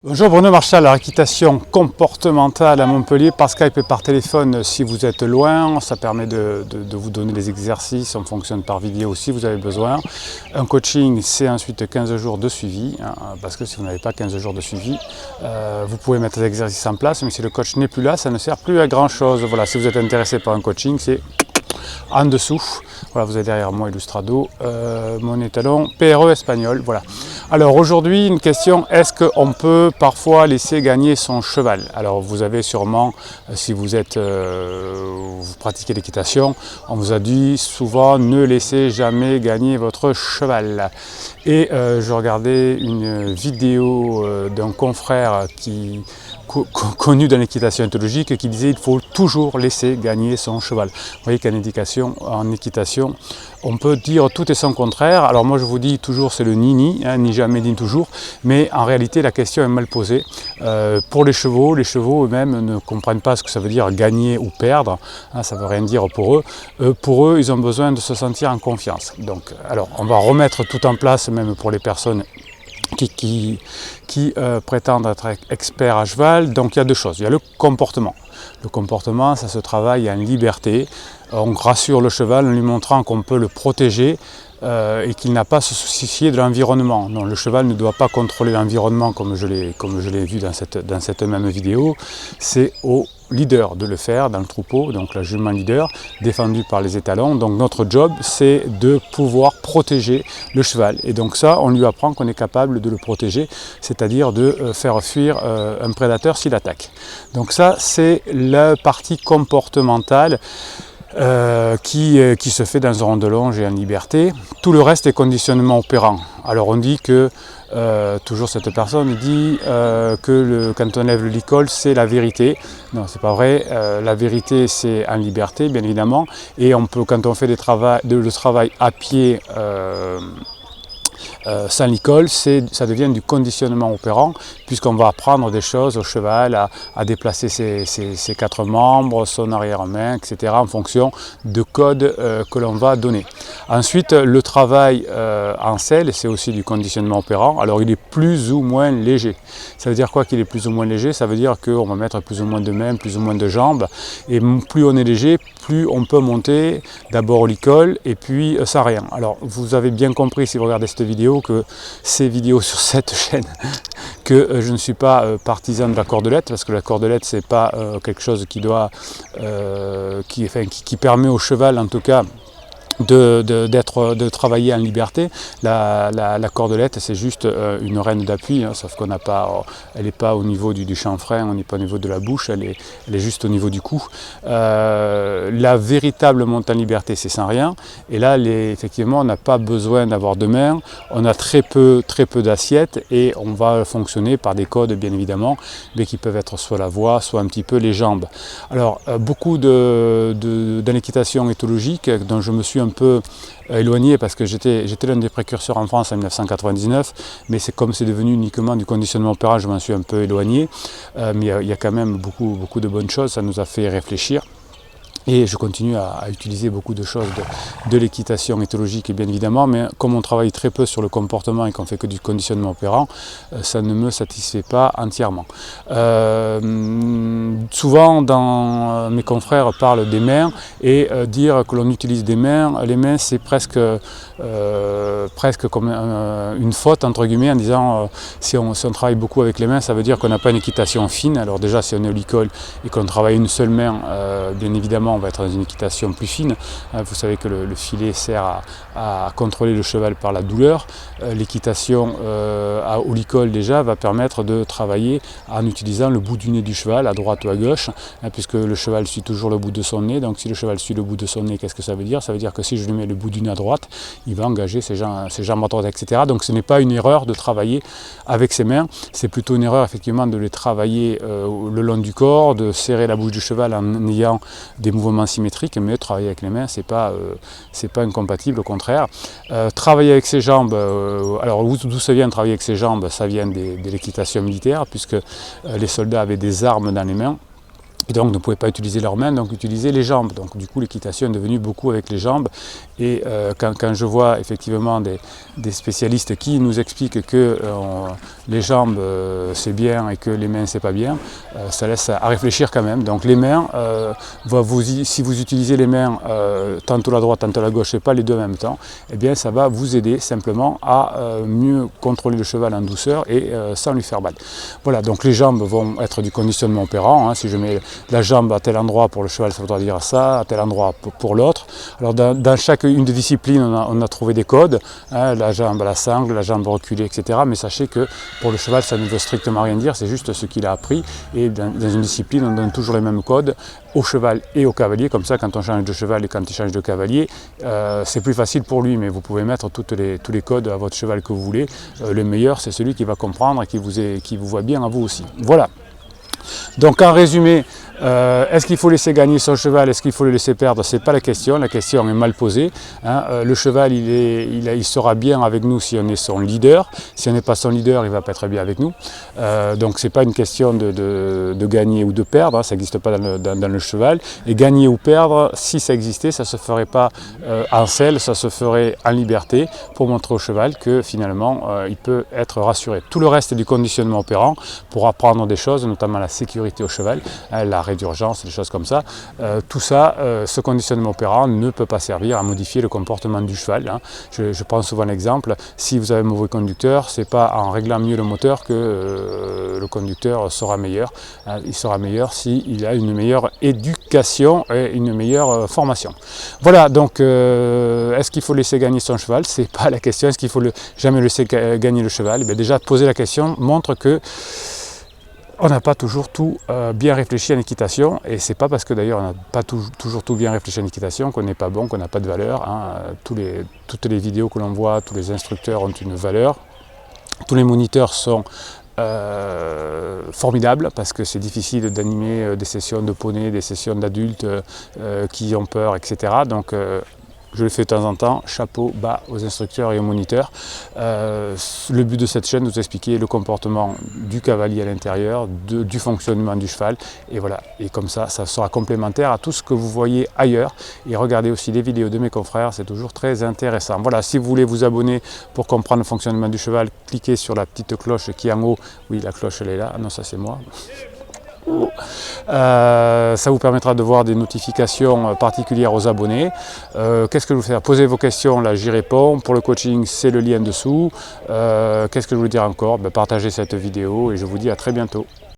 Bonjour, Bruno Marchal, la équitation comportementale à Montpellier, par Skype et par téléphone si vous êtes loin. Ça permet de vous donner des exercices, on fonctionne par vidéo si vous avez besoin. Un coaching, c'est ensuite 15 jours de suivi, parce que si vous n'avez pas 15 jours de suivi, vous pouvez mettre des exercices en place, mais si le coach n'est plus là, ça ne sert plus à grand chose. Voilà, si vous êtes intéressé par un coaching, c'est en dessous. Voilà, vous avez derrière moi Illustrado, mon étalon PRE espagnol. Voilà. Alors aujourd'hui, une question, est-ce qu'on peut parfois laisser gagner son cheval? Alors vous avez sûrement, si vous pratiquez l'équitation, on vous a dit souvent ne laissez jamais gagner votre cheval. Et je regardais une vidéo d'un confrère connu dans l'équitation éthologique qui disait qu'il faut toujours laisser gagner son cheval. Vous voyez qu'en équitation, on peut dire tout et son contraire. Alors moi je vous dis toujours c'est le ni jamais ni toujours, mais en réalité la question est mal posée. Pour les chevaux eux-mêmes ne comprennent pas ce que ça veut dire gagner ou perdre, ça ne veut rien dire pour eux. Pour eux, ils ont besoin de se sentir en confiance. Donc, alors on va remettre tout en place, même pour les personnes qui prétendent être experts à cheval. Donc il y a deux choses, il y a le comportement. Le comportement, ça se travaille en liberté. On rassure le cheval en lui montrant qu'on peut le protéger et qu'il n'a pas à se soucier de l'environnement. Non, le cheval ne doit pas contrôler l'environnement comme je l'ai vu dans cette même vidéo. C'est au leader de le faire dans le troupeau, donc la jument leader, défendue par les étalons. Donc notre job, c'est de pouvoir protéger le cheval. Et donc ça, on lui apprend qu'on est capable de le protéger, c'est-à-dire de faire fuir un prédateur s'il attaque. Donc ça, c'est la partie comportementale qui se fait dans un rond de longe et en liberté. Tout le reste est conditionnement opérant. Alors on dit que, toujours cette personne dit que quand on lève le licol, c'est la vérité. Non, c'est pas vrai. La vérité, c'est en liberté, bien évidemment. Et on peut, quand on fait le travail à pied, sans licol, ça devient du conditionnement opérant, puisqu'on va apprendre des choses au cheval, à déplacer ses quatre membres, son arrière-main, etc., en fonction de codes que l'on va donner. Ensuite, le travail en selle, c'est aussi du conditionnement opérant. Alors, il est plus ou moins léger. Ça veut dire quoi qu'il est plus ou moins léger? Ça veut dire qu'on va mettre plus ou moins de mains, plus ou moins de jambes, et plus on est léger, plus on peut monter d'abord au licol et puis sans rien. Alors, vous avez bien compris si vous regardez cette vidéo que ces vidéos sur cette chaîne que je ne suis pas partisan de la cordelette, parce que la cordelette c'est pas quelque chose qui permet au cheval en tout cas de travailler en liberté. La cordelette, c'est juste une rêne d'appui, sauf qu'on n'a pas, elle n'est pas au niveau du chanfrein, on n'est pas au niveau de la bouche, elle est juste au niveau du cou. La véritable montée en liberté, c'est sans rien. Et là, effectivement, on n'a pas besoin d'avoir de main, on a très peu d'assiettes et on va fonctionner par des codes, bien évidemment, mais qui peuvent être soit la voix, soit un petit peu les jambes. Alors, beaucoup dans l'équitation éthologique, dont je me suis un peu éloigné parce que j'étais l'un des précurseurs en France en 1999, mais c'est comme c'est devenu uniquement du conditionnement opérant, je m'en suis un peu éloigné, mais il y a quand même beaucoup de bonnes choses, ça nous a fait réfléchir. Et je continue à utiliser beaucoup de choses de l'équitation éthologique, bien évidemment, mais comme on travaille très peu sur le comportement et qu'on fait que du conditionnement opérant, ça ne me satisfait pas entièrement. Souvent, mes confrères parlent des mains et dire que l'on utilise des mains, les mains c'est presque comme une faute entre guillemets en disant si on travaille beaucoup avec les mains, ça veut dire qu'on n'a pas une équitation fine. Alors déjà, si on est au licol et qu'on travaille une seule main, bien évidemment, on va être dans une équitation plus fine. Vous savez que le filet sert à contrôler le cheval par la douleur. L'équitation au licol déjà va permettre de travailler en utilisant le bout du nez du cheval, à droite ou à gauche, puisque le cheval suit toujours le bout de son nez. Donc si le cheval suit le bout de son nez, qu'est-ce que ça veut dire? Ça veut dire que si je lui mets le bout du nez à droite, il va engager ses jambes à droite, etc. Donc ce n'est pas une erreur de travailler avec ses mains, c'est plutôt une erreur effectivement de les travailler le long du corps, de serrer la bouche du cheval en ayant des mouvements symétriques, mais travailler avec les mains, c'est pas incompatible, au contraire. Travailler avec ses jambes, alors d'où ça vient travailler avec ses jambes? Ça vient de l'équitation militaire, puisque les soldats avaient des armes dans les mains. Et donc ne pouvaient pas utiliser leurs mains, donc utiliser les jambes. Donc du coup l'équitation est devenue beaucoup avec les jambes. Et quand je vois effectivement des spécialistes qui nous expliquent que les jambes c'est bien et que les mains c'est pas bien, ça laisse à réfléchir quand même. Donc les mains, si vous utilisez les mains tantôt la droite, tantôt la gauche et pas les deux en même temps, eh bien ça va vous aider simplement à mieux contrôler le cheval en douceur et sans lui faire mal. Voilà, donc les jambes vont être du conditionnement opérant. Hein. Si je mets la jambe à tel endroit pour le cheval, ça voudra dire ça, à tel endroit pour l'autre. Alors dans chacune des disciplines, on a trouvé des codes, hein, la jambe à la sangle, la jambe reculée, etc. Mais sachez que pour le cheval, ça ne veut strictement rien dire, c'est juste ce qu'il a appris. Et dans une discipline, on donne toujours les mêmes codes au cheval et au cavalier. Comme ça, quand on change de cheval et quand il change de cavalier, c'est plus facile pour lui, mais vous pouvez mettre tous les codes à votre cheval que vous voulez. Le meilleur, c'est celui qui va comprendre et qui vous voit bien à vous aussi. Voilà. Donc en résumé, est-ce qu'il faut laisser gagner son cheval, est-ce qu'il faut le laisser perdre? Ce n'est pas la question est mal posée. Hein. Le cheval, il sera bien avec nous si on est son leader. Si on n'est pas son leader, il ne va pas être bien avec nous. Donc ce n'est pas une question de gagner ou de perdre, hein. Ça n'existe pas dans le cheval. Et gagner ou perdre, si ça existait, ça ne se ferait pas en selle, ça se ferait en liberté pour montrer au cheval que finalement, il peut être rassuré. Tout le reste est du conditionnement opérant pour apprendre des choses, notamment la sécurité au cheval, hein, l'arrêt d'urgence, des choses comme ça. Tout ça, ce conditionnement opérant ne peut pas servir à modifier le comportement du cheval. Hein. Je prends souvent l'exemple, si vous avez un mauvais conducteur, c'est pas en réglant mieux le moteur que le conducteur sera meilleur. Hein. Il sera meilleur s'il a une meilleure éducation et une meilleure formation. Voilà, donc est-ce qu'il faut laisser gagner son cheval? C'est pas la question. Est-ce qu'il faut jamais laisser gagner le cheval? Et déjà, poser la question montre que on n'a pas toujours tout bien réfléchi en équitation, et c'est pas parce que d'ailleurs on n'a pas toujours tout bien réfléchi en équitation qu'on n'est pas bon, qu'on n'a pas de valeur. Hein. Toutes les vidéos que l'on voit, tous les instructeurs ont une valeur. Tous les moniteurs sont formidables parce que c'est difficile d'animer des sessions de poney, des sessions d'adultes qui ont peur, etc. Donc je le fais de temps en temps, chapeau bas aux instructeurs et aux moniteurs. Le but de cette chaîne, c'est de vous expliquer le comportement du cavalier à l'intérieur, du fonctionnement du cheval. Et voilà, et comme ça sera complémentaire à tout ce que vous voyez ailleurs. Et regardez aussi les vidéos de mes confrères, c'est toujours très intéressant. Voilà, si vous voulez vous abonner pour comprendre le fonctionnement du cheval, cliquez sur la petite cloche qui est en haut. Oui, la cloche elle est là, ah non ça c'est moi. Ça vous permettra de voir des notifications particulières aux abonnés. Qu'est-ce que je vais faire? Posez vos questions, là j'y réponds. Pour le coaching, c'est le lien dessous. Qu'est-ce que je voulais dire encore? Partagez cette vidéo et je vous dis à très bientôt.